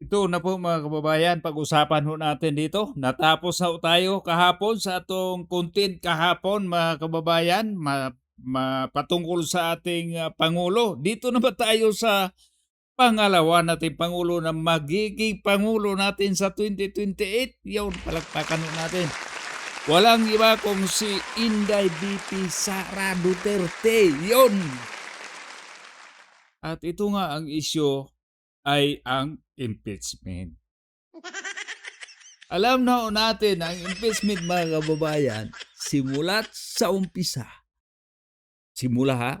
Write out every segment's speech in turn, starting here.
Ito na po mga kababayan, pag-usapan ho natin dito. Natapos na ho tayo kahapon sa atong content kahapon mga kababayan, patungkol sa ating Pangulo. Dito naman tayo sa pangalawa nating Pangulo na magiging Pangulo natin sa 2028. Yun, palakpakan ho natin. Walang iba kung si Inday BP Sara Duterte. Yun! At ito nga ang isyu ay ang impeachment. Alam na natin ang impeachment mga kababayan, simulat sa umpisa.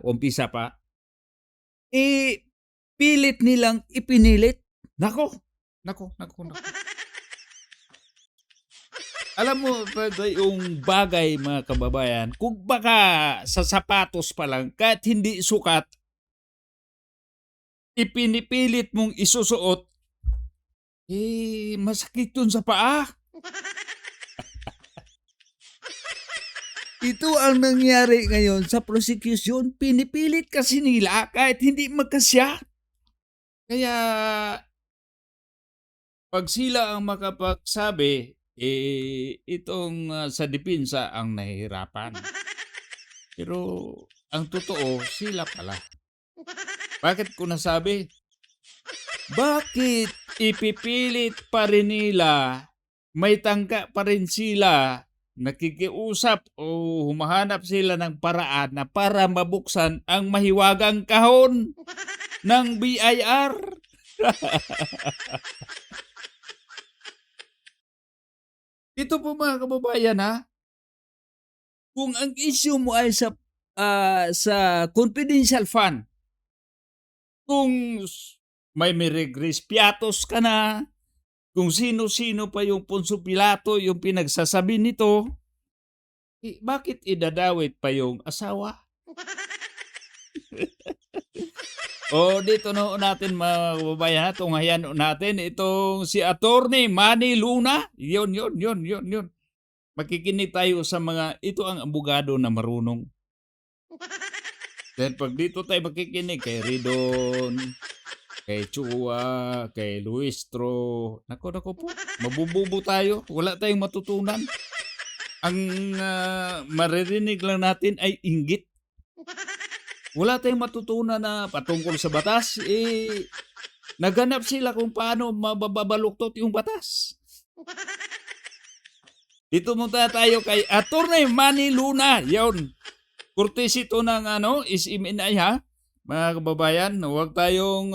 Umpisa pa. Pilit nilang ipinilit. Nako. Alam mo, yung bagay mga kababayan, kung baka sa sapatos pa lang, kahit hindi sukat, ipinipilit mong isusuot, masakit dun sa paa. Ito ang nangyari ngayon sa prosecution. Pinipilit kasi nila kahit hindi magkasya. Kaya, pag sila ang makapagsabi, itong sa depensa ang nahihirapan. Pero, ang totoo, sila pala. Bakit ko nasabi? Bakit ipipilit pa rin nila, may tangka pa rin sila, nakikiusap o humahanap sila ng paraan na para mabuksan ang mahiwagang kahon ng BIR? Ito po mga kababayan ha, kung ang issue mo ay sa confidential fund, kung may Grace Piatos ka na, kung sino-sino pa yung Poncio Pilato yung pinagsasabi nito, bakit idadawit pa yung asawa? Dito na natin mga kababayan, tunghayan natin itong si Attorney Manny Luna. Yun. Makikinig tayo sa ito ang abogado na marunong. Then pag dito tayo makikinig kay Ridon, kay Chua, kay Luistro, nako po, mabububo tayo, wala tayong matutunan. Ang maririnig lang natin ay inggit. Wala tayong matutunan na patungkol sa batas. Naganap sila kung paano mababaluktot yung batas. Dito muna tayo kay Attorney Manny Luna. Yun. Kurtis ito ng SMNI ha. Mga kababayan, huwag tayong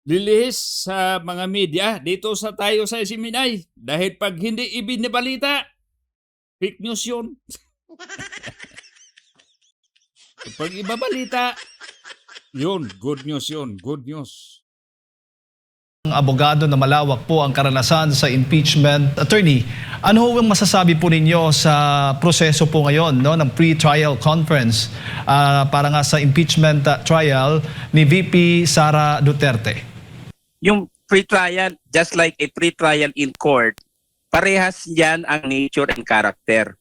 lilihis sa mga media dito tayo sa SMNI. Dahil pag hindi ibinibalita, fake news yun. Pag ibabalita, yun, good news yun, good news. Abogado na malawak po ang karanasan sa impeachment. Attorney, ano ho ang masasabi po ninyo sa proseso po ngayon ng pre-trial conference para nga sa impeachment trial ni VP Sara Duterte? Yung pre-trial, just like a pre-trial in court, parehas yan ang nature and character.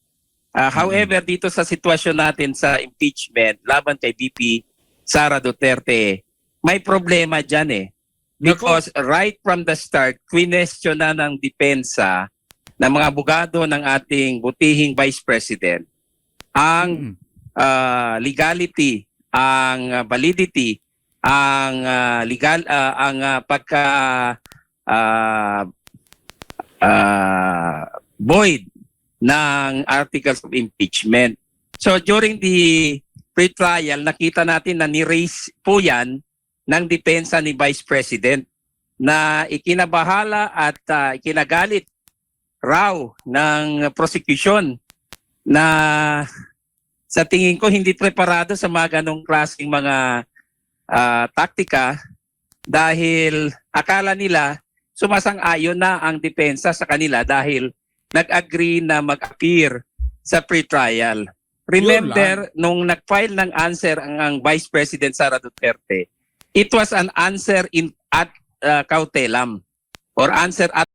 However, dito sa sitwasyon natin sa impeachment laban kay VP Sara Duterte, may problema dyan eh. Because right from the start, question na ng depensa ng mga abogado ng ating butihing Vice President ang legality, ang validity, ang void ng articles of impeachment. So during the pre-trial, nakita natin na ni-raise po yan ng depensa ni Vice President na ikinabahala at ikinagalit raw ng prosecution na sa tingin ko hindi preparado sa mga ganong klaseng mga taktika dahil akala nila sumasang-ayon na ang depensa sa kanila dahil nag-agree na mag-appear sa pre-trial. Remember, nung nag-file ng answer ang Vice President Sara Duterte, it was an answer ad cautelam or answer ad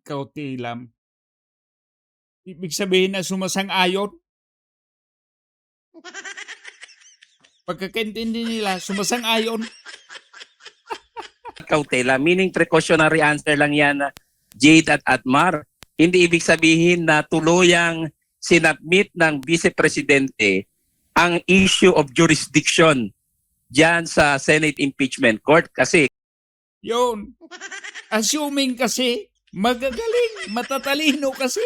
cautelam. Ibig sabihin na sumasang-ayon. Pagkakaintindi nila, sumasang-ayon. kautela, meaning precautionary answer lang yan, Jade at Atmar. Hindi ibig sabihin na tuluyang sinabmit ng Vice Presidente ang issue of jurisdiction diyan sa Senate Impeachment Court kasi Yun. Assuming kasi, magagaling, matatalino kasi.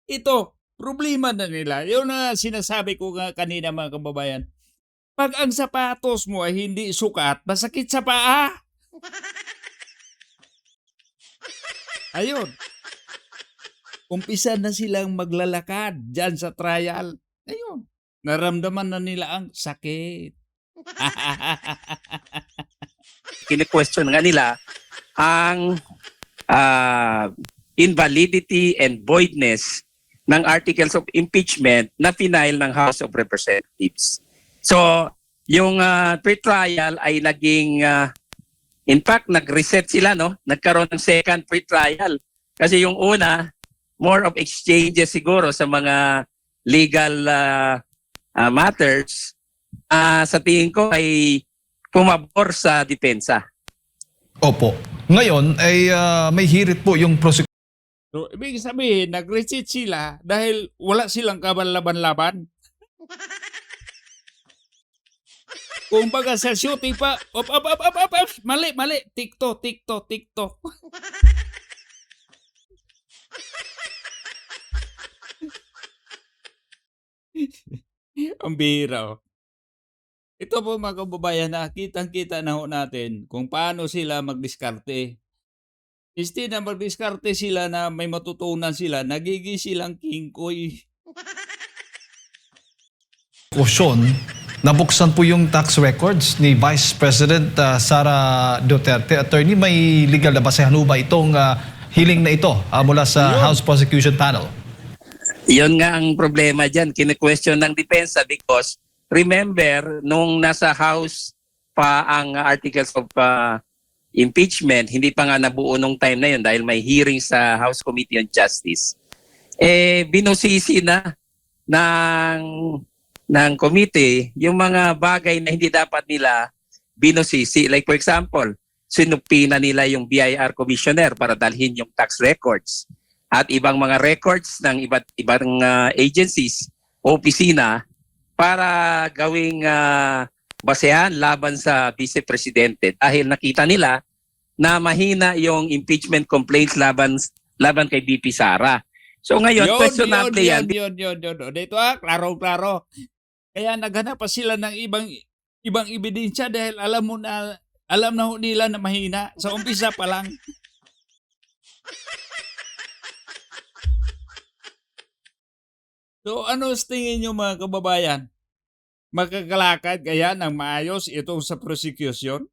Ito, problema na nila. Yun na sinasabi ko nga kanina mga kababayan. Pag ang sapatos mo ay hindi sukat, masakit sa paa. Ayun. Umpisa na silang maglalakad dyan sa trial. Ayun. Naramdaman na nila ang sakit. kine-question nga nila ang invalidity and voidness ng articles of impeachment na final ng House of Representatives. So, yung pre-trial ay naging, in fact, nag-reset sila, no? Nagkaroon ng second pre-trial. Kasi yung una, more of exchanges siguro sa mga legal matters, sa tingin ko ay pumabor sa depensa. Opo. Ngayon ay may hirit po yung prosecution. So, ibig sabihin, nag-resit sila dahil wala silang kaban-laban-laban. Kung baga sa shooting pa, op, mali, tiktok. Ang bihira, oh. Ito po mga kababayan na kitang-kita na ho natin kung paano sila magdiskarte. Instead na magdiskarte sila na may matutunan sila, nagiging silang kingkoy. Nabuksan po yung tax records ni Vice President Sara Duterte. Attorney, may legal na basehan ba itong hiling na ito mula sa Ayun. House Prosecution Panel? Yun nga ang problema dyan. Kine-question ng depensa because remember, nung nasa House pa ang articles of impeachment, hindi pa nga nabuo nung time na yun dahil may hearing sa House Committee on Justice. Binusisi na ng committee yung mga bagay na hindi dapat nila binusisi. Like for example, sinupina nila yung BIR commissioner para dalhin yung tax records at ibang mga records ng ibang agencies o opisina para gawing basehan laban sa Vice Presidente dahil nakita nila na mahina yung impeachment complaints laban kay VP Sara. So ngayon, questionable yan. Yun. Dito klaro. Kaya naghanap pa sila ng ibang ebidensya dahil alam na ho nila na mahina. Sa umpisa pa lang. So ano sa tingin nyo mga kababayan? Magkakalakad kaya ng maayos itong sa prosecution?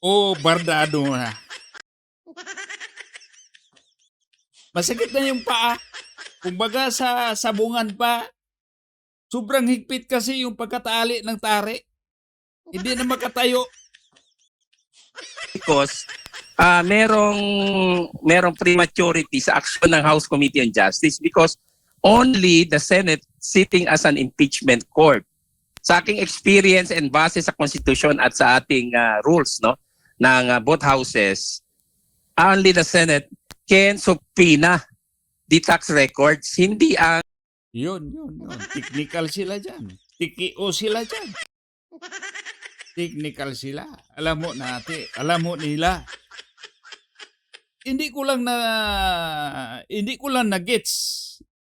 O bardado na? Masakit na yung paa. Kumbaga sa sabungan pa, sobrang higpit kasi yung pagkatali ng tari. Hindi na makatayo. Because merong prematurity sa action ng House Committee on Justice because only the Senate sitting as an impeachment court. Sa aking experience and base sa Constitution at sa ating rules ng both houses, only the Senate can subpoena the tax records. Hindi ang Yun. Technical sila dyan. Tikio sila dyan. Technical sila. Alam mo nila. Hindi ko lang na gets.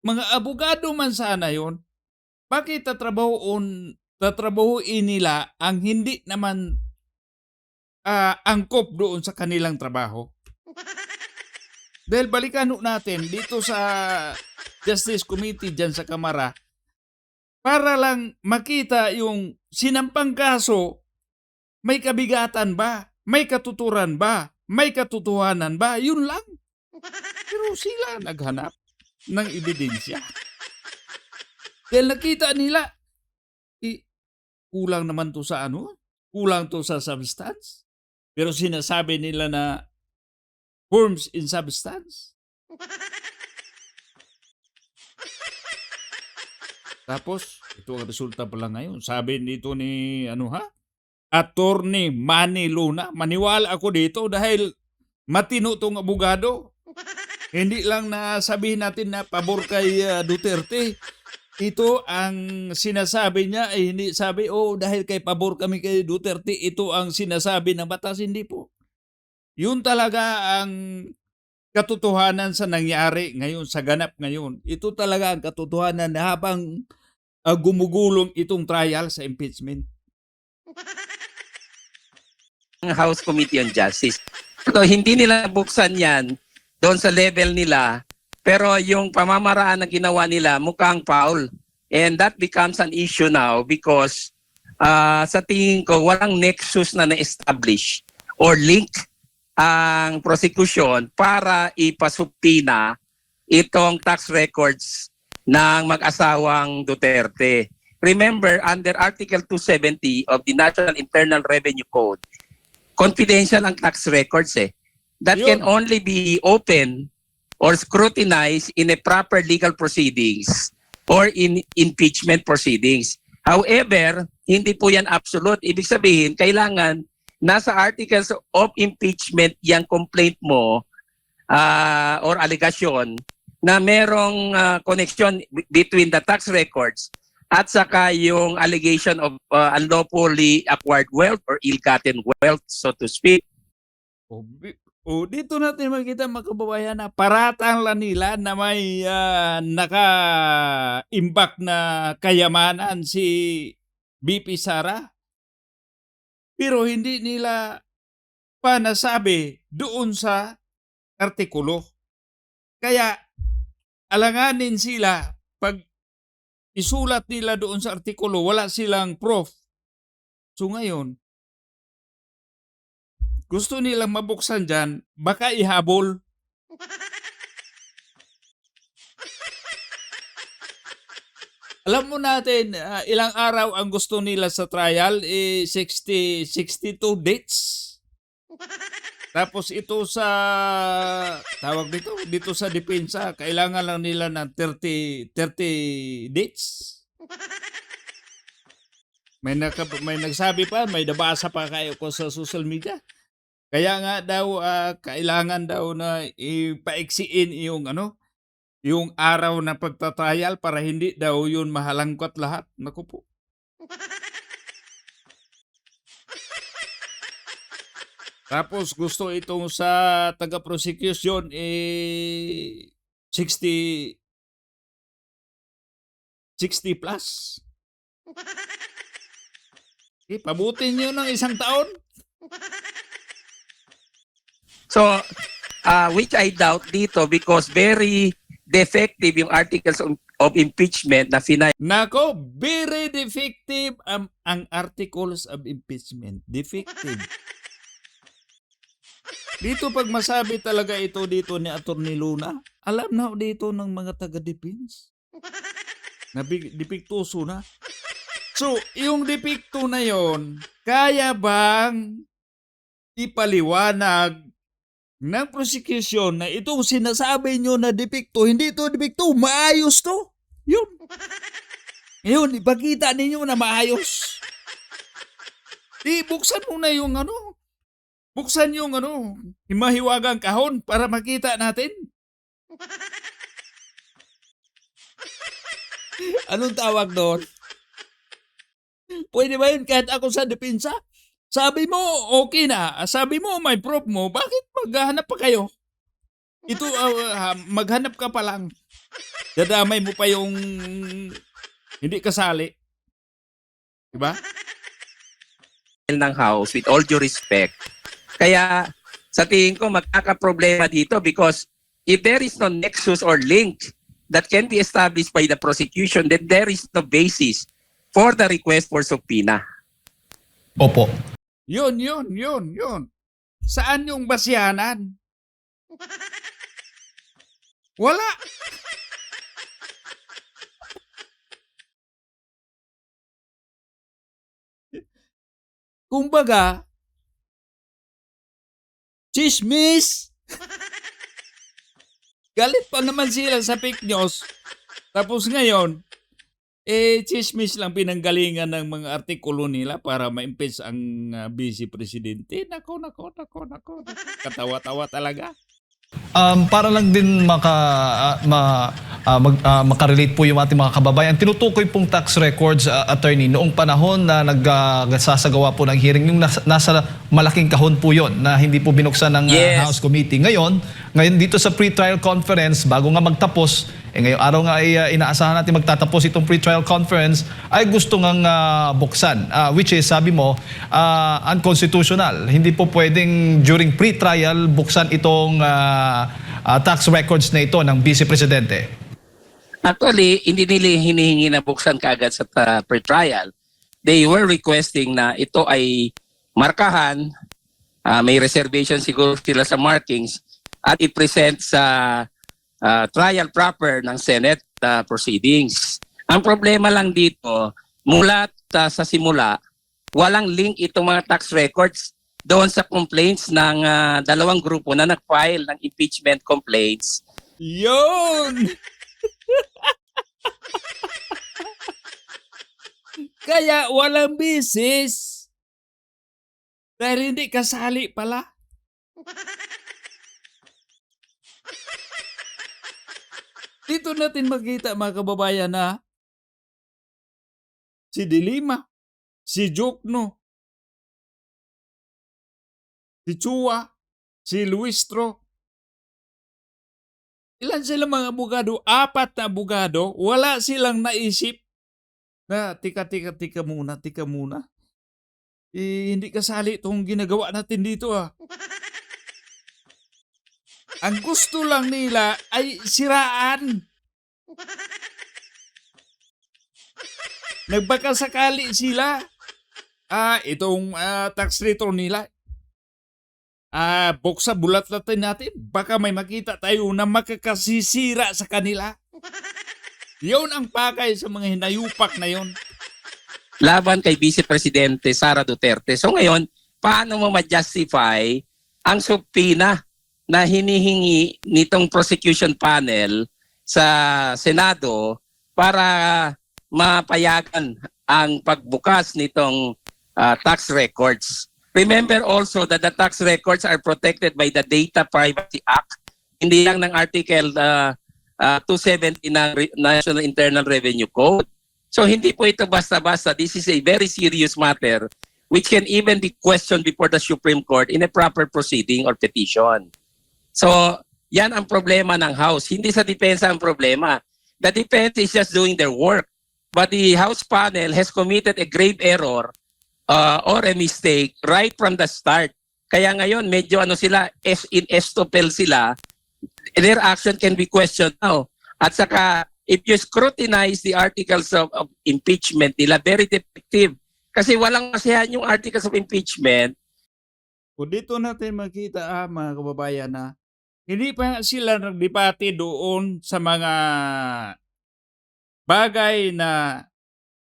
Mga abogado man sana yon. Bakit tatrabahuin nila ang hindi naman angkop doon sa kanilang trabaho? Dahil balikan natin dito sa Justice Committee dyan sa Kamara para lang makita yung sinampang kaso, may kabigatan ba? May katuturan ba? May katotohanan ba? Yun lang. Pero sila naghanap ng ebidensya. Dahil nakita nila, kulang naman to sa kulang to sa substance. Pero sinasabi nila na forms in substance. Tapos, ito ang resulta pala ngayon. Sabi nito ni, Attorney Manny Luna. Maniwala ako dito dahil matino tong abogado. Hindi lang na sabihin natin na pabor kay Duterte. Ito ang sinasabi niya ay hindi sabi, dahil kay pabor kami kay Duterte, ito ang sinasabi ng batas. Hindi po. Yun talaga ang katotohanan sa nangyari ngayon, sa ganap ngayon. Ito talaga ang katotohanan na habang gumugulong itong trial sa impeachment. House Committee on Justice. So, hindi nila buksan yan doon sa level nila, pero yung pamamaraan na ginawa nila mukhang foul. And that becomes an issue now because sa tingin ko walang nexus na na-establish or link ang prosecution para ipasubpina itong tax records ng mag-asawang Duterte. Remember, under Article 270 of the National Internal Revenue Code, confidential ang tax records that Yun. can only be open or scrutinized in a proper legal proceedings or in impeachment proceedings. However, hindi po yan absolute. Ibig sabihin, kailangan nasa articles of impeachment yung complaint mo or allegation na merong connection between the tax records at saka yung allegation of unlawfully acquired wealth or ill-gotten wealth, so to speak. Dito natin makikita mga kababayan na paratang lang nila na may naka-imbak na kayamanan si BP Sara. Pero hindi nila pa nasabi doon sa artikulo. Kaya alanganin sila pag isulat nila doon sa artikulo, wala silang proof. So ngayon, gusto nilang mabuksan dyan, baka ihabol. Alam mo natin, ilang araw ang gusto nila sa trial, 62 dates. Tapos ito sa, tawag dito sa depensa, kailangan lang nila ng 30 dates. May nagsabi pa, may nabasa pa kayo ko sa social media. Kaya nga daw, kailangan daw na ipaiksiin yung araw na pagtatrial para hindi daw yun mahalangkot lahat. Naku po. Tapos gusto itong sa taga-prosecution 60 plus. Pabutin nyo ng isang taon. So, which I doubt dito because very defective yung articles of impeachment na Nako, very defective ang articles of impeachment. Defective. Dito pag masabi talaga ito dito ni Attorney Luna, alam na dito ng mga taga-defense. Na depektuso na. So, yung depekto na yon, kaya bang ipaliwanag ng prosecution na itong sinasabi nyo na depekto, hindi ito depekto, maayos to. Yun. Ngayon, ipakita ninyo na maayos. Buksan mo na yung buksan yung himahiwagang kahon para makita natin. Anong tawag doon? Pwede ba yun kahit ako sa depensa? Sabi mo, okay na. Sabi mo, may proof mo. Bakit maghahanap pa kayo? Ito, maghanap ka pa lang. Dadamay mo pa yung hindi kasali. Diba? ng House, with all due respect. Kaya sa tingin ko magkakaproblema dito because if there is no nexus or link that can be established by the prosecution, then there is no basis for the request for subpoena. Opo. Yun. Saan yung basihanan? Wala. Kumbaga, chismis. Galit pa naman sila sa fake news. Tapos ngayon, Tsismis lang pinanggalingan ng mga artikulo nila para ma-impeach ang Vice Presidente. Nako, nako, nako, nako. Katawa-tawa talaga. Para lang din makarelate po yung ating mga kababayan, tinutukoy pong tax records, attorney, noong panahon na nagsasagawa po ng hearing, yung nasa malaking kahon po yon na hindi po binuksan ng Yes. House Committee. Ngayon dito sa pre-trial conference, bago nga magtapos, ngayong araw nga ay inaasahan natin magtatapos itong pre-trial conference, ay gusto ngang buksan, which is, sabi mo, unconstitutional. Hindi po pwedeng during pre-trial buksan itong tax records na ito ng Vice Presidente. Actually, hindi nila hinihingi na buksan kaagad sa pre-trial. They were requesting na ito ay markahan, may reservation siguro sila sa markings, at i-present sa trial proper ng Senate proceedings. Ang problema lang dito, mula sa simula, walang link itong mga tax records doon sa complaints ng dalawang grupo na nag-file ng impeachment complaints. Yun! Kaya walang bisis. Dahil hindi kasali pala. Dito natin makita, mga kababayan, na si Dilima, si Jokno, si Chua, si Luistro. Ilan sila mga abogado? 4 na abogado. Wala silang naisip na tika muna. Hindi kasali itong ginagawa natin dito Ang gusto lang nila ay siraan. Nagbaka sakali sila. Itong tax return nila. Buksa bulat natin. Baka may makita tayo na makakasisira sa kanila. Yun ang pakay sa mga hinayupak na yon. Laban kay Vice Presidente Sara Duterte. So ngayon, paano mo ma-justify ang subpoena na hinihingi nitong prosecution panel sa Senado para mapayagan ang pagbukas nitong tax records? Remember also that the tax records are protected by the Data Privacy Act, hindi lang ng Article 270 ng National Internal Revenue Code. So hindi po ito basta-basta. This is a very serious matter which can even be questioned before the Supreme Court in a proper proceeding or petition. So yan ang problema ng House. Hindi sa depensa ang problema. The defense is just doing their work. But the House panel has committed a grave error or a mistake right from the start. Kaya ngayon medyo sila, in estopel sila. Their action can be questioned now. At saka, if you scrutinize the articles of impeachment nila, very defective. Kasi walang masiyahan yung articles of impeachment. Kung dito natin makita, mga kababayan, na hindi pa sila nagdebate doon sa mga bagay na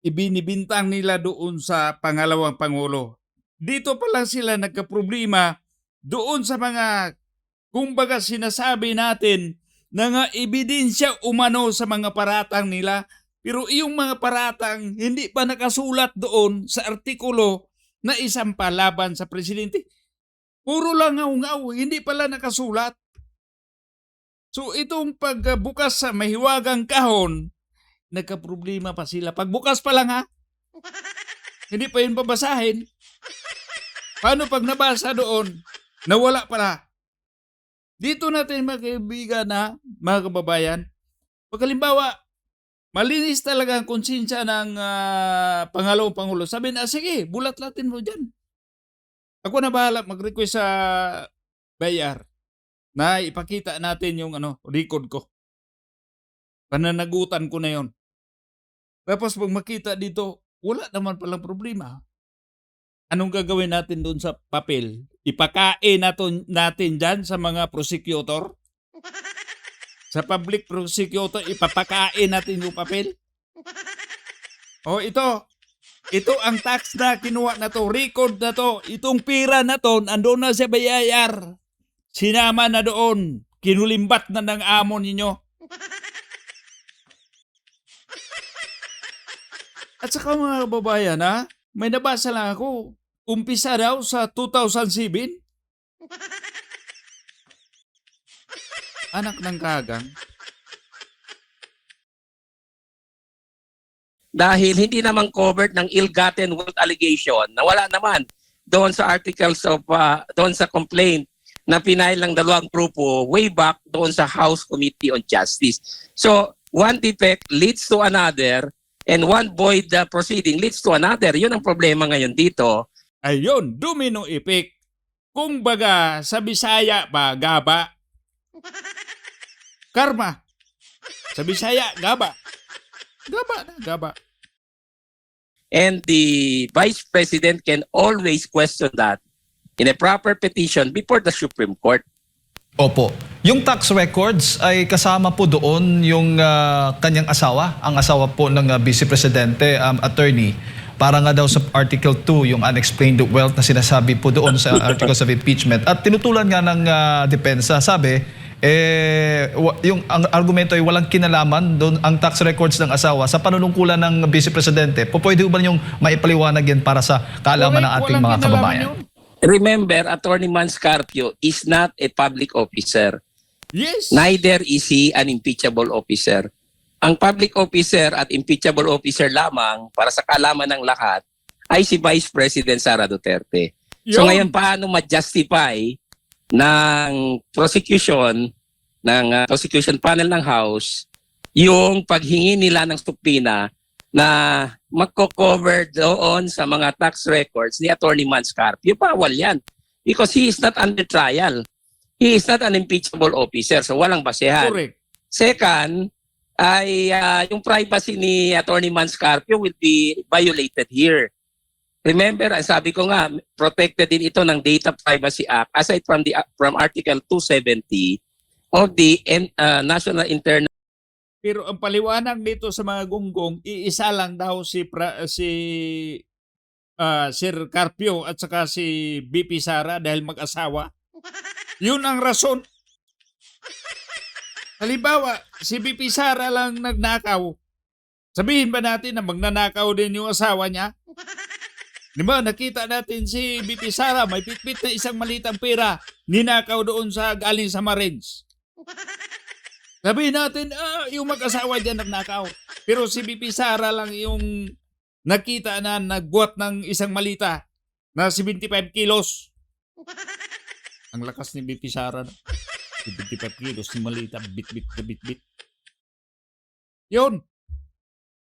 ibinibintang nila doon sa pangalawang Pangulo. Dito pa lang sila nagkaproblema doon sa mga, kumbaga, sinasabi natin na nga ebidensya umano sa mga paratang nila, pero yung mga paratang hindi pa nakasulat doon sa artikulo na isampa laban sa presidente. Puro lang ngaw-ngaw, hindi pala nakasulat. So itong pagbukas sa mahiwagang kahon, nagkaproblema pa sila. Pagbukas pa lang hindi pa yun babasahin. Paano pag nabasa doon, nawala pala? Dito natin, mga kaibigan, mga kababayan, pag halimbawa, malinis talaga ang konsensya ng pangalawang Pangulo. Sabi na, sige, bulat-latin mo dyan. Ako na bahala mag-request sa BIR na ipakita natin yung record ko. Pananagutan ko na yon. Tapos pag makita dito, wala naman palang problema. Anong gagawin natin doon sa papel? Ipakain natin dyan sa mga prosecutor? Sa public prosecutor, ipapakain natin yung papel? Ito ang tax na kinuha na to, record na to, itong pira na to, andun na sa BIR. Sinama na doon, kinulimbat na ng amo ninyo. At saka mga kababayan, may nabasa lang ako, umpisa daw sa 2007, anak ng kagang. Dahil hindi naman covered ng ill-gotten wealth allegation na wala naman doon sa articles of, doon sa complaint na pinail ng dalawang grupo way back doon sa House Committee on Justice. So, one defect leads to another and one void proceeding leads to another. Yun ang problema ngayon dito. Ayun, domino effect. Kung baga sa Bisaya pa, gaba. Karma. Sa Bisaya, gaba. Gaba na, gaba. And the Vice President can always question that in a proper petition before the Supreme Court. Opo. Yung tax records ay kasama po doon yung kanyang asawa, ang asawa po ng Vice Presidente, attorney. Para nga daw sa Article 2, yung unexplained wealth na sinasabi po doon sa Articles of Impeachment. At tinutulan nga ng depensa, sabi, ang argumento ay walang kinalaman doon ang tax records ng asawa sa panunungkulan ng Vice Presidente. Pwede ba niyong maipaliwanag yan para sa kaalaman ng ating mga kababayan? Remember, Attorney Manscarpio is not a public officer. Yes. Neither is he an impeachable officer. Ang public officer at impeachable officer lamang para sa kaalaman ng lahat ay si Vice President Sara Duterte. So ngayon paano ma-justify ng prosecution prosecution panel ng House yung paghingi nila ng subpoena na magko-cover doon sa mga tax records ni Attorney Manscarpio? Bawal yan because he is not under trial. He is not an impeachable officer, so walang basehan. Correct. Second, ay yung privacy ni Attorney Manscarpio will be violated here. Remember, sabi ko nga, protected din ito ng Data Privacy Act aside from Article 270 of the National Internal. Pero ang paliwanag dito sa mga gunggong, iisa lang daw si Sir Carpio at saka si BP Sara dahil mag-asawa. Yun ang rason. Halimbawa, si BP Sara lang nagnakaw. Sabihin ba natin na magnanakaw din yung asawa niya? Di ba, nakita natin si BP Sara, may pitpit na isang malitang pera, ninakaw doon sa galing sa Marines. Sabihin natin, yung mag-asawa dyan nagnakaw. Pero si BP Sara lang yung nakita na nagbuhat ng isang malita na 75 kilos. Ang lakas ni BP Sara. 75 kilos ni malita, bit-bit na bit-bit. Yun.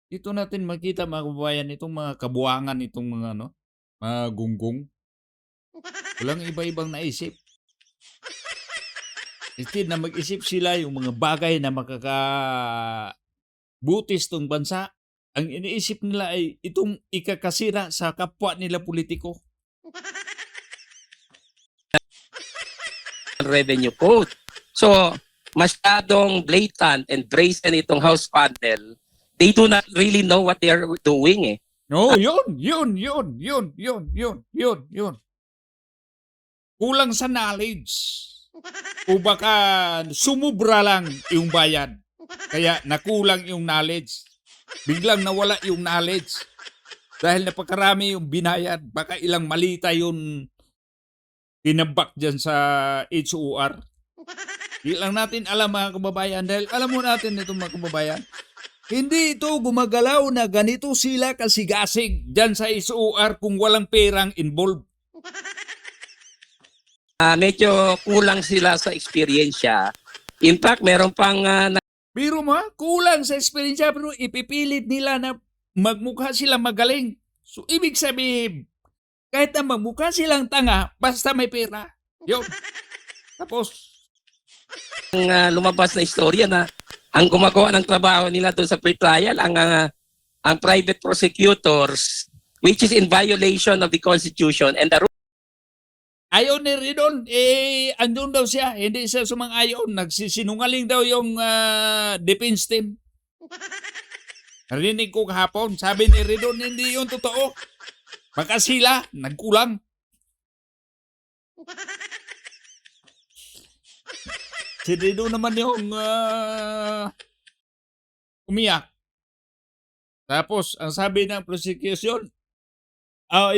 Dito natin makita mga kababayan itong mga kabuangan, itong mga mga gunggong. Walang iba-ibang naisip. Instead na mag-isip sila yung mga bagay na makakabutis tong bansa, ang iniisip nila ay itong ikakasira sa kapwa nila politiko. Revenue code. So, masyadong blatant and brazen itong House panel. They do not really know what they are doing eh. No, yun. Kulang sa knowledge. O baka sumubra lang yung bayan. Kaya nakulang yung knowledge. Biglang nawala yung knowledge. Dahil napakarami yung binayad. Baka ilang malita yung tinabak dyan sa HOR. Di lang natin alam mga kababayan. Dahil alam mo natin itong mga kababayan. Hindi ito gumagalaw na ganito sila kasigasig dyan sa HOR kung walang perang involved. Medyo kulang sila sa eksperyensya. In fact, meron pang Pero kulang sa esperiensya pero ipipilit nila na magmukha silang magaling. So, ibig sabihin, kahit na magmukha silang tanga, basta may pera. Yun. Tapos, lumabas na istorya na ang gumagawa ng trabaho nila doon sa pre-trial, ang private prosecutors, which is in violation of the Constitution and the ayaw ni Ridon, andun daw siya. Hindi siya sumang-ayon. Nagsisinungaling daw yung defense team. Narinig ko kahapon, sabi ni Ridon, hindi yun totoo. Baka sila, nagkulang. Si Ridon naman yung umiyak. Tapos, ang sabi ng prosecution,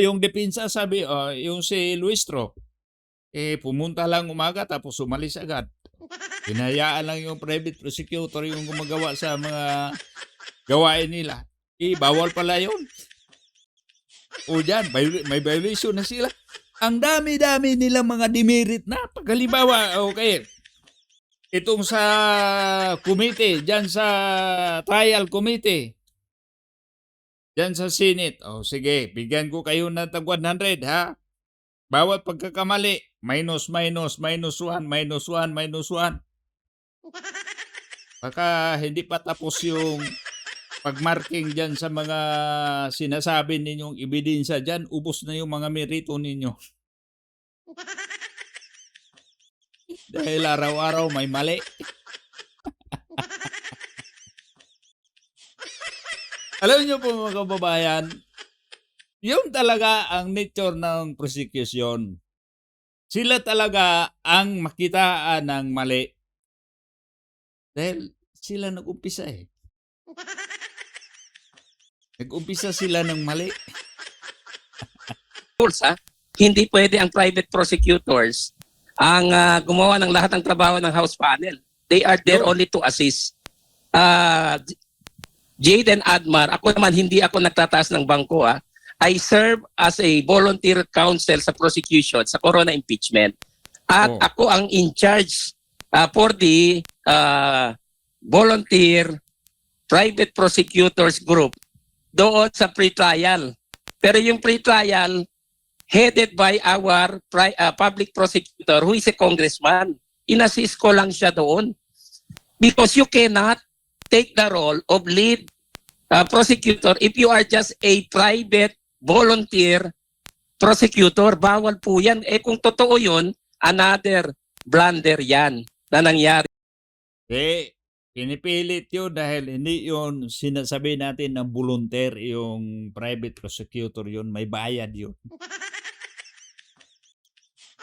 yung depensa sabi, yung si Luistro, pumunta lang umaga tapos umalis agad. Hinayaan lang yung private prosecutor yung gumagawa sa mga gawain nila. Bawal pala yun. O dyan, may violation na sila. Ang dami-dami nilang mga demerit na. Pag halimbawa, okay, itong sa committee, dyan sa trial committee, dyan sa Senate, sige, bigyan ko kayo ng tag 100, ha? Bawat pagkakamali, minus, minus, minus 1, minus 1, minus 1. Baka hindi pa tapos yung pagmarking dyan sa mga sinasabi ninyong ebidensya dyan, ubos na yung mga merito ninyo. Dahil araw-araw may mali. Alam niyo po mga kababayan, yun talaga ang nature ng prosecution. Sila talaga ang makitaan ng mali. Dahil sila nag-umpisa eh. Nag-umpisa sila ng mali. Rules, ha? Hindi pwede ang private prosecutors ang gumawa ng lahat ng trabaho ng House panel. They are there only to assist. Jade and Admar, ako naman hindi ako nagtataas ng bangko. I serve as a volunteer counsel sa prosecution sa Corona impeachment. At ako ang in charge for the volunteer private prosecutors group doon sa pre-trial. Pero yung pre-trial headed by our public prosecutor who is a congressman. Inassist ko lang siya doon. Because you cannot take the role of lead prosecutor if you are just a private volunteer prosecutor. Bawal po yan. Kung totoo yun, another blunder yan na nangyari. Pinipilit yun dahil hindi yun sinasabi natin ng volunteer, yung private prosecutor yun, may bayad yun.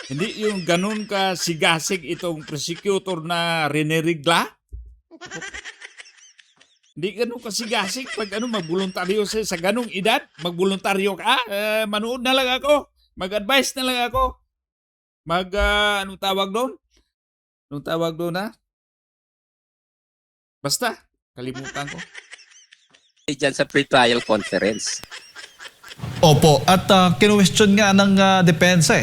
Hindi yung ganun ka sigasig itong prosecutor na rinirigla. Hindi ganun ka sigasig pag magboluntaryo sa ganung edad, magboluntaryo ka, manood na lang ako, mag-advise na lang ako, anong tawag doon? Anong tawag doon Basta, kalimutan ko. Diyan sa pre-trial conference. Opo, at kinuwestiyon nga ng depensa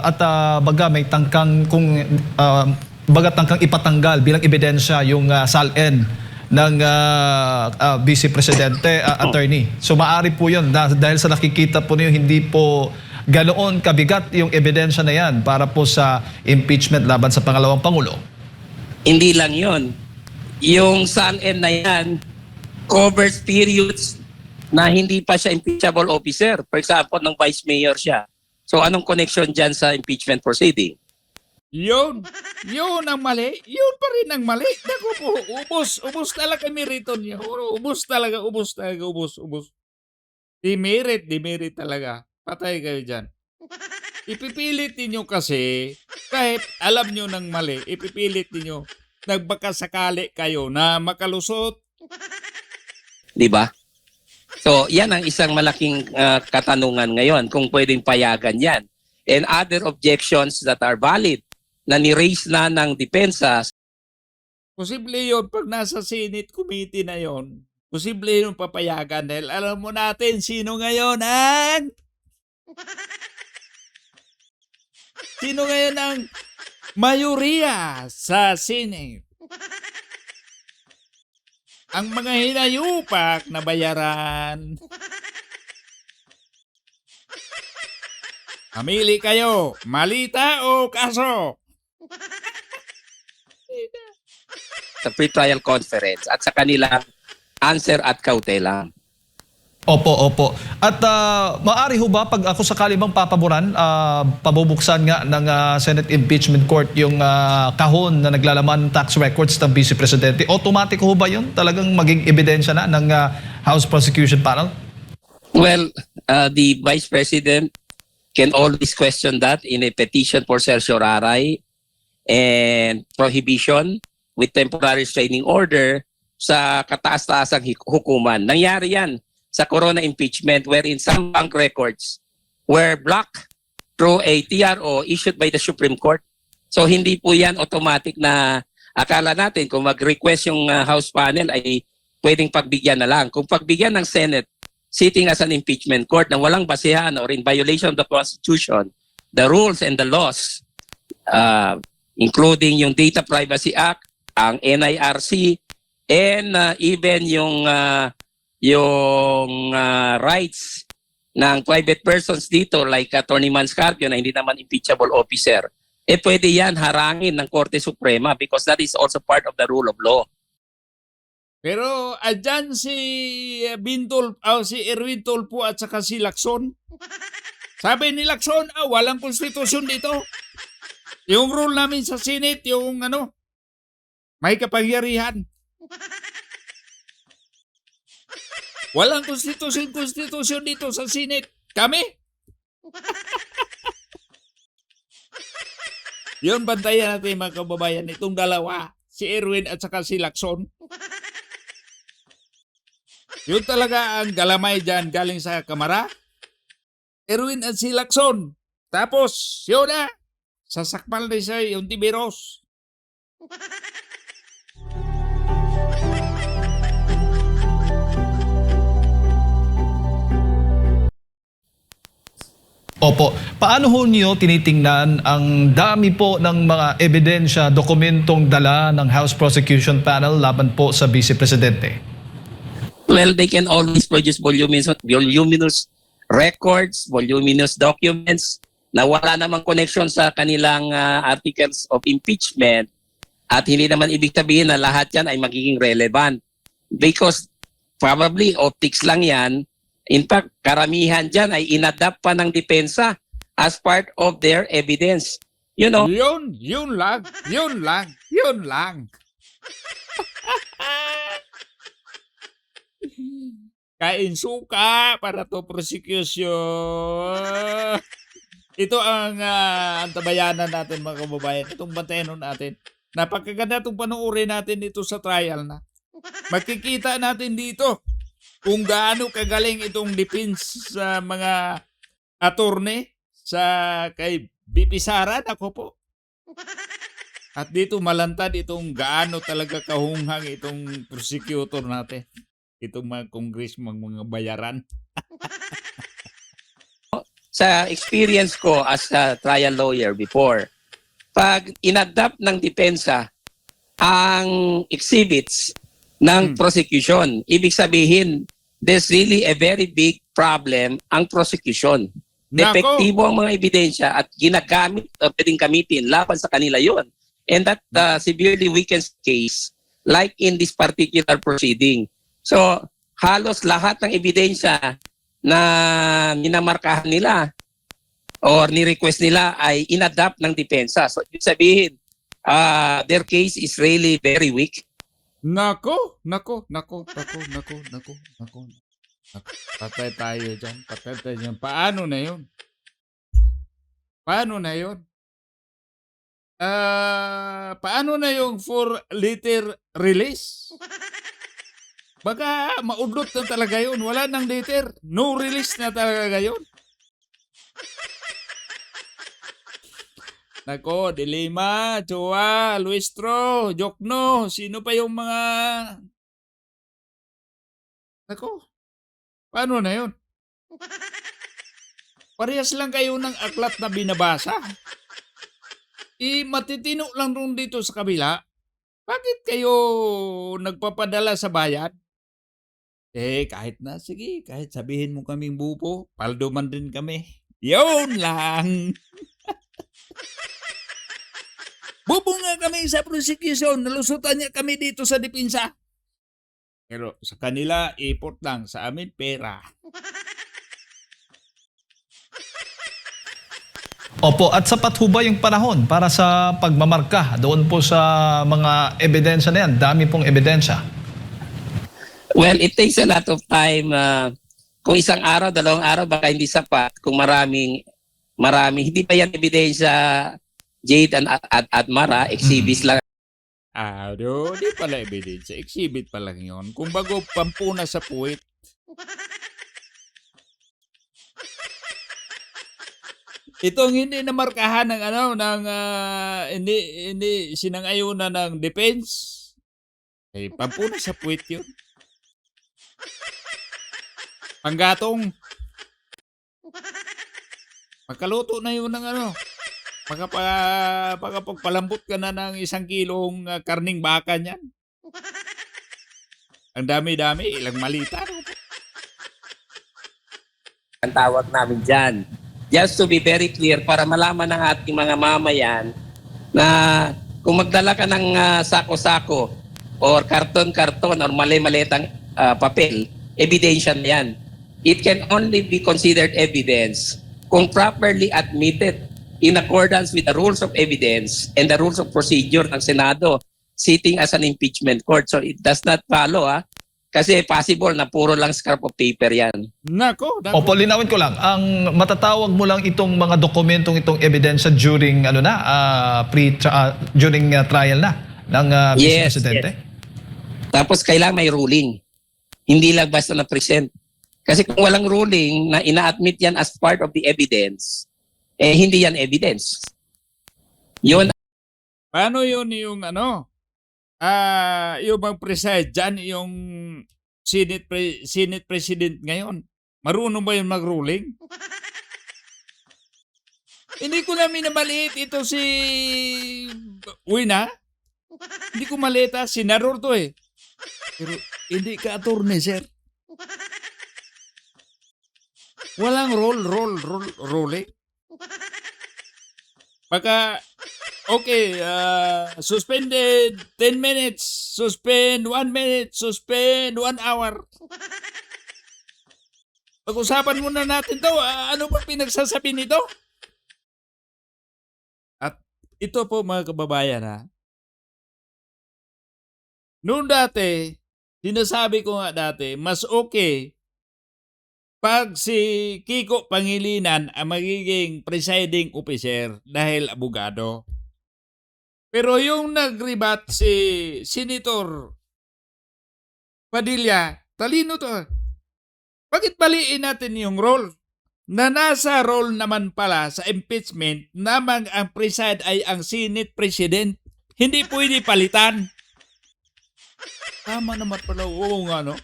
at baga may tangkang tangkang ipatanggal bilang ebidensya yung SALN ng Vice Presidente Attorney. So maaari po yun dahil sa nakikita po niyo hindi po ganoon kabigat yung ebidensya na yan para po sa impeachment laban sa pangalawang Pangulo. Hindi lang yon. Yung SALN na yan covers periods na hindi pa siya impeachable officer. For example, ng vice mayor siya. So anong connection dyan sa impeachment proceeding? Yun ang mali. Yun pa rin ang mali. Naku po, ubos talaga merito niya. Ubos talaga. Demerit talaga. Patay kayo dyan. Ipipilit ninyo kasi, kahit alam nyo ng mali, ipipilit ninyo, nagbakasakali kayo na makalusot. Di ba? So, yan ang isang malaking katanungan ngayon, kung pwedeng payagan yan. And other objections that are valid na ni-raise na ng depensa. Posible yun pag nasa Senate committee na yon. Posible yun papayagan dahil alam mo natin sino ngayon ang mayoriya sa Senate. Ang mga hinayupak na bayaran. Mamili kayo, malita o kaso? Sa pre-trial conference at sa kanilang answer at kautela. Opo. At maaari ho ba pag ako sakali bang papaboran, pabubuksan nga ng Senate Impeachment Court yung kahon na naglalaman ng tax records ng Vice Presidente, automatic ho ba yun? Talagang maging ebidensya na ng House Prosecution Panel? Well, the Vice President can always question that in a petition for certiorari and prohibition with temporary restraining order sa kataas-taasang hukuman. Nangyari yan sa Corona impeachment wherein some bank records were blocked through a TRO issued by the Supreme Court. So hindi po yan automatic na akala natin kung mag-request yung House panel ay pwedeng pagbigyan na lang. Kung pagbigyan ng Senate sitting as an impeachment court na walang basehan or in violation of the Constitution, the rules and the laws, including yung Data Privacy Act, ang NIRC, and even yung rights ng private persons dito like Attorney Manscarpio na hindi naman impeachable officer, pwede yan harangin ng Korte Suprema because that is also part of the rule of law. Pero andyan si si Erwin Tulfo at saka si Lacson. Sabi ni Lacson, walang konstitusyon dito. Yung rule namin sa Senate, yung may kapangyarihan. Walang konstitusyon dito sa Senate. Kami? Yun, bantayan natin mga kababayan, itong dalawa, si Erwin at saka si Lacson. Yun talaga ang galamay dyan galing sa Kamara. Erwin at si Lacson. Tapos, yun na. Sasakmal na siya yung Tiberos. Opo. Paano ho niyo tinitingnan ang dami po ng mga ebidensya, dokumentong dala ng House Prosecution Panel laban po sa Vice Presidente? Well, they can always produce voluminous records, voluminous documents na wala namang connection sa kanilang articles of impeachment at hindi naman ibig sabihin na lahat yan ay magiging relevant because probably optics lang yan. In fact, karamihan dyan ay inadapt pa ng depensa as part of their evidence. You know, Yun lang. Kain suka para to prosecution. Ito ang antabayanan natin mga kababayan. Itong bantayan natin. Napakaganda itong panuorin natin dito sa trial na. Makikita natin dito kung gaano kagaling itong defense sa mga attorney sa kay BP Sara. Ako po. At dito malantad itong gaano talaga kahunghang itong prosecutor natin. Itong mga congressman, mga bayaran. sa experience ko as a trial lawyer before, pag inadapt ng depensa ang exhibits ng prosecution, ibig sabihin, there's really a very big problem ang prosecution. Epektibo ang mga ebidensya at ginagamit, pwedeng gamitin laban sa kanila yon. And that severely weakens case like in this particular proceeding. So, halos lahat ng ebidensya na minamarkahan nila or ni-request nila ay inadapt ng depensa. So, ibig sabihin, their case is really very weak. Nako. Patay tayo dyan. Paano na yun? Paano na yung 4-liter release? Baka maudlot na talaga yun. Wala nang liter. No release na talaga yun. Nako, Dilima, Chua, Luistro, Jokno, sino pa yung mga... Nako, paano na yun? Parehas lang kayo ng aklat na binabasa. Matitino lang rin dito sa kabila. Bakit kayo nagpapadala sa bayan? Kahit na, sige, kahit sabihin mo kaming bupo, paldo man din kami. Yun lang. Bubo nga kami sa prosecution, nalusutan niya kami dito sa depensa. Pero sa kanila, import lang. Sa amin, pera. Opo, at sapat ho ba yung panahon para sa pagmamarka doon po sa mga ebidensya na yan? Dami pong ebidensya. Well, it takes a lot of time. Kung isang araw, 2 araw, baka hindi sapat. Kung maraming, hindi pa yan ebidensya, Jade at Mara, exhibits lang Di pala ebidensya. Exhibit pa lang yun. Kung bago pampuna sa puwit. Itong hindi namarkahan ng hindi sinang-ayunan ng defense. Pampuna sa puwit yun. Panggatong. Pagkaluto na yun ng Pagpalambot ka na ng 1 kilong karning baka niyan. Ang dami-dami, ilang malita. Ang tawag namin dyan. Just to be very clear, para malaman ng ating mga mamayan na kung magdala ka ng sako-sako or karton-karton or mali-malitang papel, ebidensya na yan. It can only be considered evidence kung properly admitted in accordance with the rules of evidence and the rules of procedure ng Senado sitting as an impeachment court. So it does not follow, kasi possible na puro lang scrap of paper yan. Nako. Opo, linawin ko lang. Ang matatawag mo lang itong mga dokumentong itong ebidensya during during trial na ng Vice Presidente? Yes. Tapos kailangan may ruling. Hindi lang basta na-present. Kasi kung walang ruling na ina-admit yan as part of the evidence, hindi yan evidence. Yun. Paano yun yung yung mag-preside dyan, yung Senate President ngayon? Marunong ba yun mag-ruling? Hindi ko na minamaliit ito si Wina. Hindi ko malita. Senador to eh. Pero hindi ka attorney, sir. Walang ruling. Pagka, okay, suspended 10 minutes, suspend 1 minute, suspend 1 hour. Pag-usapan muna natin to, ano ba pinagsasabi nito? At ito po mga kababayan noon dati, sinasabi ko nga dati, mas okay pag si Kiko Pangilinan ang magiging presiding officer dahil abogado. Pero yung nag-rebat si Senator Padilla, talino to. Bakit baliin natin yung role? Na nasa role naman pala sa impeachment namang ang preside ay ang Senate President. Hindi pwede palitan. Tama naman pala. Oo nga, no?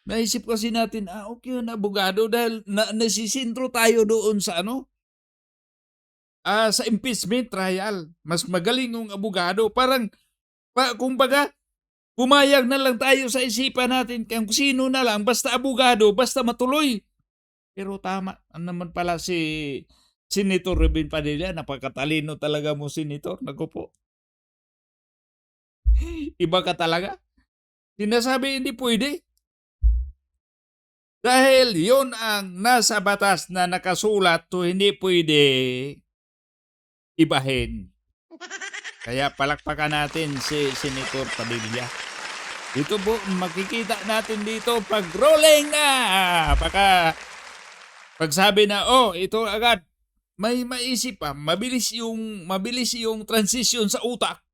Naisip kasi natin, okay yun, abogado, dahil nasisintro tayo doon sa sa impeachment trial. Mas magaling yung abogado. Parang, kumbaga, pumayag na lang tayo sa isipan natin kung sino na lang, basta abogado, basta matuloy. Pero tama naman pala si Senator Robin Padilla, napakatalino talaga mo, Senator. Naku po. Iba ka talaga. Sinasabi hindi pwede. Dahil yon ang nasa batas na nakasulat to hindi pwede ibahin. Kaya palakpakan natin si Senator Padilla. Dito po, makikita natin dito pag rolling na. Pag sabi na, ito agad, may maisip pa, mabilis yung transition sa utak.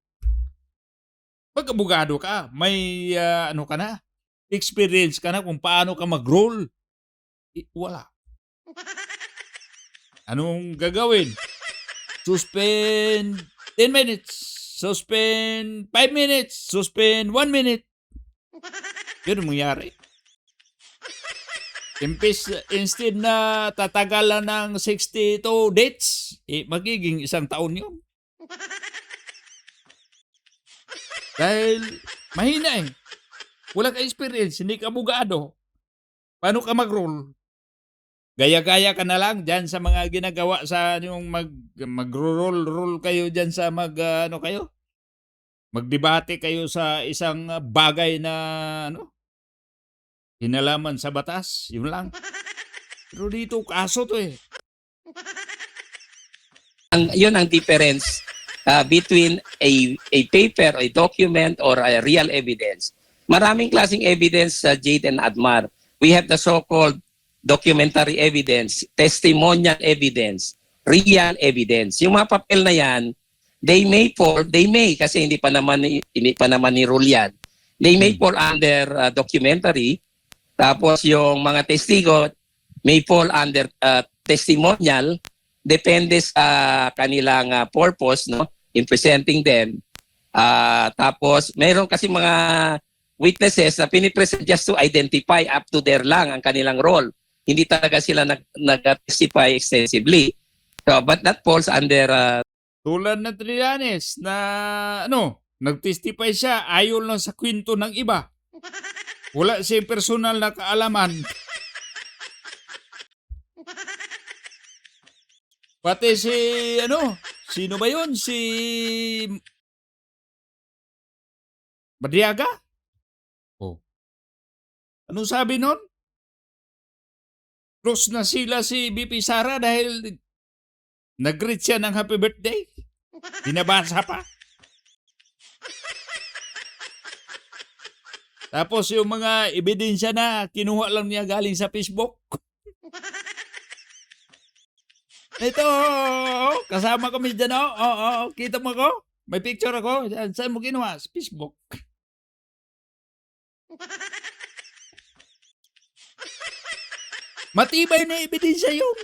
Pag abogado ka, may ka na, experience ka na kung paano ka mag-roll. Wala. Anong gagawin? Suspend 10 minutes. Suspend 5 minutes. Suspend 1 minute. Yun ang mangyari. Instead na tatagalan ng 62 dates, magiging 1 taon yun. Dahil mahina eh. Wala ka experience, hindi ka abogado. Paano ka mag-roll? Gaya-gaya ka na lang dyan sa mga ginagawa sa yung mag-roll kayo dyan sa magdebate kayo sa isang bagay na hinalaman sa batas. Yun lang. Pero dito, kaso to eh. Yun ang difference between a paper, a document, or a real evidence. Maraming klaseng evidence sa Jade and Admar. We have the so-called documentary evidence, testimonial evidence, real evidence. Yung mga papel na yan, they may kasi hindi pa naman ni rule yan. They may fall under documentary. Tapos yung mga testigo may fall under testimonial, depende sa kanilang purpose, no, in presenting them. Tapos mayroon kasi mga witnesses na pinipresent just to identify, up to there lang ang kanilang role. Hindi talaga sila nag-testify extensively. So, but that falls under Tulad na Trillanes na nag-testify siya ayon lang sa kwento ng iba. Wala siyang personal na kaalaman. Pati si sino ba yun? Si Madriaga? Oh. Anong sabi nun? Close na sila si BP Sara dahil nag-greet siya ng happy birthday. Binabasa pa. Tapos yung mga ebidensya na kinuha lang niya galing sa Facebook. Ito, kasama kami dyan, Oo, kita mo ko? May picture ako. Saan mo kinuha? Sa Facebook. Matibay na ebidensya yun.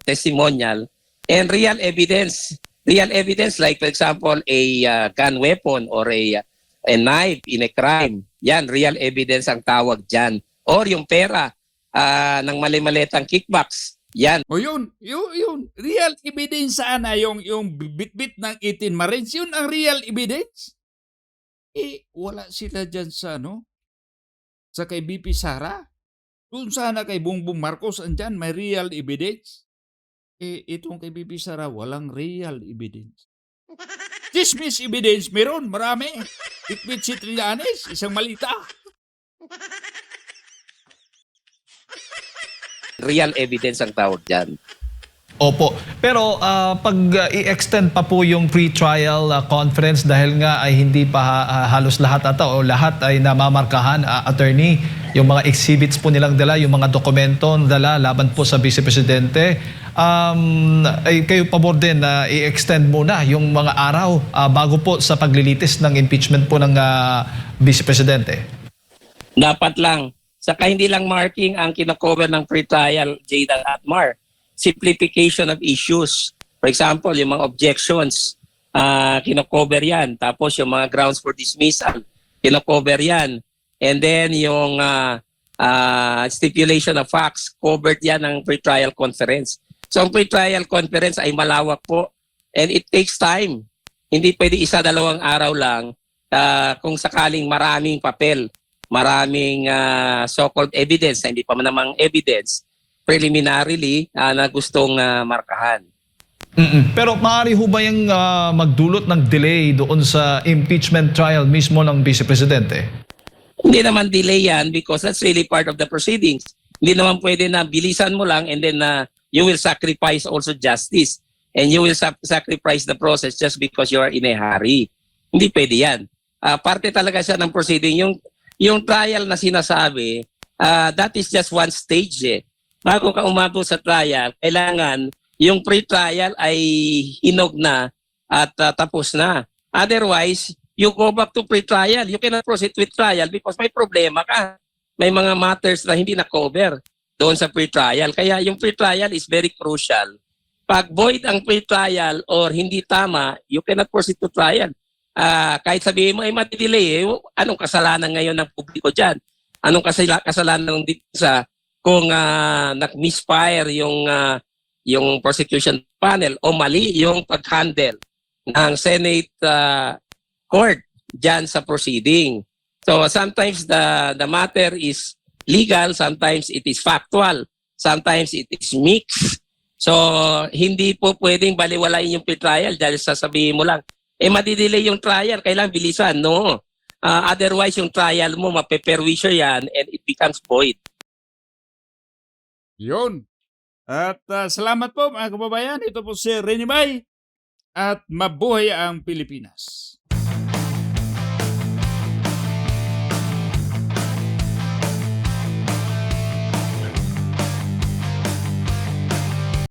testimonial and real evidence. Real evidence like for example a gun weapon or a knife in a crime. Yan, real evidence ang tawag dyan. Or yung pera ng mali-malitang kickbacks. Yan. O yun. Real evidence sana yung bit-bit ng 18 Marines. Yun ang real evidence. Wala sila dyan sa sa kay BP Sara. Doon sana kay Bongbong Marcos andyan may real evidence. Itong kay BP Sara walang real evidence. Dismiss evidence meron, marami. Bit-bit si Trillanes, isang malita. Real evidence ang tawag dyan. Opo. Pero pag i-extend pa po yung pre-trial conference dahil nga ay hindi pa halos lahat ata o lahat ay namamarkahan, attorney, yung mga exhibits po nilang dala, yung mga dokumento dala laban po sa Vice Presidente, ay kayo pabor din na i-extend muna yung mga araw bago po sa paglilitis ng impeachment po ng Vice Presidente? Dapat lang. Saka hindi lang marking ang kinakover ng pre-trial, Jada at Mar. Simplification of issues. For example, yung mga objections, kinakover yan. Tapos yung mga grounds for dismissal, kinakover yan. And then yung stipulation of facts, covered yan ng pre-trial conference. So ang pre-trial conference ay malawak po and it takes time. Hindi pwede isa-dalawang araw lang kung sakaling maraming papel, maraming so-called evidence na hindi pa namang evidence, preliminarily na gustong markahan. Pero maaari ho ba yung magdulot ng delay doon sa impeachment trial mismo ng Vice Presidente? Hindi naman delay yan because that's really part of the proceedings. Hindi naman pwede na bilisan mo lang and then you will sacrifice also justice and you will sacrifice the process just because you are in a hurry. Hindi pwede yan. Parte talaga siya ng proceeding. Yung trial na sinasabi, that is just one stage Bago ka umabot sa trial, kailangan yung pre-trial ay hinog na at tapos na. Otherwise, you go back to pre-trial. You cannot proceed with trial because may problema ka. May mga matters na hindi na-cover doon sa pre-trial. Kaya yung pre-trial is very crucial. Pag void ang pre-trial or hindi tama, you cannot proceed to trial. Kahit sabihin mo, matidelay, anong kasalanan ngayon ng publiko dyan? Anong kasalanan ng depensa kung nag-misfire yung prosecution panel o mali yung pag-handle ng Senate court dyan sa proceeding. So sometimes the matter is legal, sometimes it is factual, sometimes it is mixed. So hindi po pwedeng baliwalain yung pre-trial dahil sasabihin mo lang, madidelay yung trial, kailangan bilisan. No. Otherwise yung trial mo, mapeperwisyo yan and it becomes void. Yun. At salamat po mga kababayan. Ito po si Rene Bay at mabuhay ang Pilipinas.